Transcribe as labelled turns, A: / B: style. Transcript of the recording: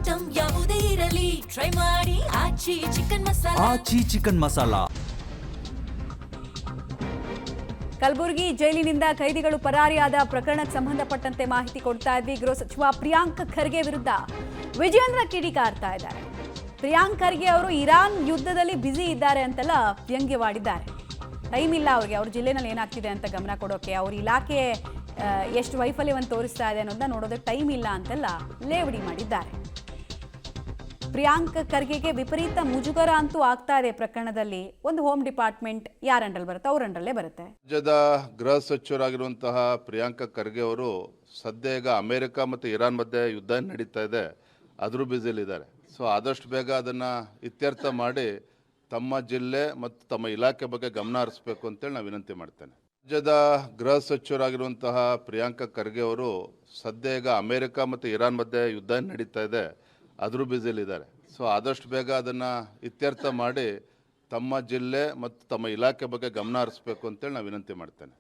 A: Item ಯಾವುದೇ ಇರಲಿ try ಮಾಡಿ ಆಚಿ ಚಿಕನ್ ಮಸಾಲಾ.
B: ಆಚಿ ಚಿಕನ್ ಮಸಾಲಾ.
C: ಕಲಬುರಗಿ ಜೈಲಿನಿಂದ ಕೈದಿಗಳು ಪರಾರಿಯಾದ ಪ್ರಕರಣಕ್ಕೆ ಸಂಬಂಧಪಟ್ಟಂತೆ ಮಾಹಿತಿ ಕೊಡ್ತಾ ಇದ್ವಿ. ಗೃಹ ಸಚಿವ ಪ್ರಿಯಾಂಕ್ ಖರ್ಗೆ ವಿರುದ್ಧ ವಿಜೇಂದ್ರ ಕಿಡಿಕಾರ್ತಾ ಇದ್ದಾರೆ. ಪ್ರಿಯಾಂಕ್ ಖರ್ಗೆ ಅವರು ಇರಾನ್ ಯುದ್ಧದಲ್ಲಿ ಬ್ಯುಸಿ ಇದ್ದಾರೆ ಅಂತೆಲ್ಲ ವ್ಯಂಗ್ಯವಾಡಿದ್ದಾರೆ. ಟೈಮ್ ಇಲ್ಲ ಅವ್ರಿಗೆ, ಅವ್ರ ಜಿಲ್ಲೆನಲ್ಲಿ ಏನಾಗ್ತಿದೆ ಅಂತ ಗಮನ ಕೊಡೋಕೆ, ಅವ್ರ ಇಲಾಖೆ ಎಷ್ಟು ವೈಫಲ್ಯವನ್ನು ತೋರಿಸ್ತಾ ಇದೆ ಅನ್ನೋದನ್ನ ನೋಡೋದಕ್ಕೆ ಟೈಮ್ ಇಲ್ಲ ಅಂತೆಲ್ಲ ಲೇವಡಿ ಮಾಡಿದ್ದಾರೆ. ಪ್ರಿಯಾಂಕ್ ಖರ್ಗೆಗೆ ವಿಪರೀತ ಮುಜುಗರ ಅಂತೂ ಆಗ್ತಾ ಇದೆ ಪ್ರಕರಣದಲ್ಲಿ. ಒಂದು ಹೋಮ್ ಡಿಪಾರ್ಟ್ಮೆಂಟ್ ಯಾರ ಅಂಡರ್ ಬರುತ್ತೆ, ಅವ್ರ ಅಂಡರಲ್ಲೇ ಬರುತ್ತೆ.
D: ರಾಜ್ಯದ ಗೃಹ ಸಚಿವರಾಗಿರುವಂತಹ ಪ್ರಿಯಾಂಕ್ ಖರ್ಗೆ ಅವರು ಸದ್ಯ ಈಗ ಅಮೆರಿಕ ಮತ್ತು ಇರಾನ್ ಮಧ್ಯೆ ಯುದ್ಧ ನಡೀತಾ ಇದೆ, ಅದ್ರ ಬ್ಯುಸಿಲಿದ್ದಾರೆ. ಸೊ ಆದಷ್ಟು ಬೇಗ ಅದನ್ನು ಇತ್ಯರ್ಥ ಮಾಡಿ ತಮ್ಮ ಜಿಲ್ಲೆ ಮತ್ತು ತಮ್ಮ ಇಲಾಖೆ ಬಗ್ಗೆ ಗಮನ ಹರಿಸಬೇಕು ಅಂತೇಳಿ ನಾನು ವಿನಂತಿ ಮಾಡ್ತೇನೆ. ರಾಜ್ಯದ ಗೃಹ ಸಚಿವರಾಗಿರುವಂತಹ ಪ್ರಿಯಾಂಕ್ ಖರ್ಗೆ ಅವರು ಸದ್ಯ ಈಗ ಅಮೆರಿಕ ಮತ್ತು ಇರಾನ್ ಮಧ್ಯೆ ಯುದ್ಧ ನಡೀತಾ ಇದೆ, ಅದ್ರ ಬ್ಯುಸಿಲಿದ್ದಾರೆ. ಸೊ ಆದಷ್ಟು ಬೇಗ ಅದನ್ನು ಇತ್ಯರ್ಥ ಮಾಡಿ ತಮ್ಮ ಜಿಲ್ಲೆ ಮತ್ತು ತಮ್ಮ ಇಲಾಖೆ ಬಗ್ಗೆ ಗಮನ ಹರಿಸಬೇಕು ಅಂತೇಳಿ ನಾನು ವಿನಂತಿ ಮಾಡ್ತೇನೆ.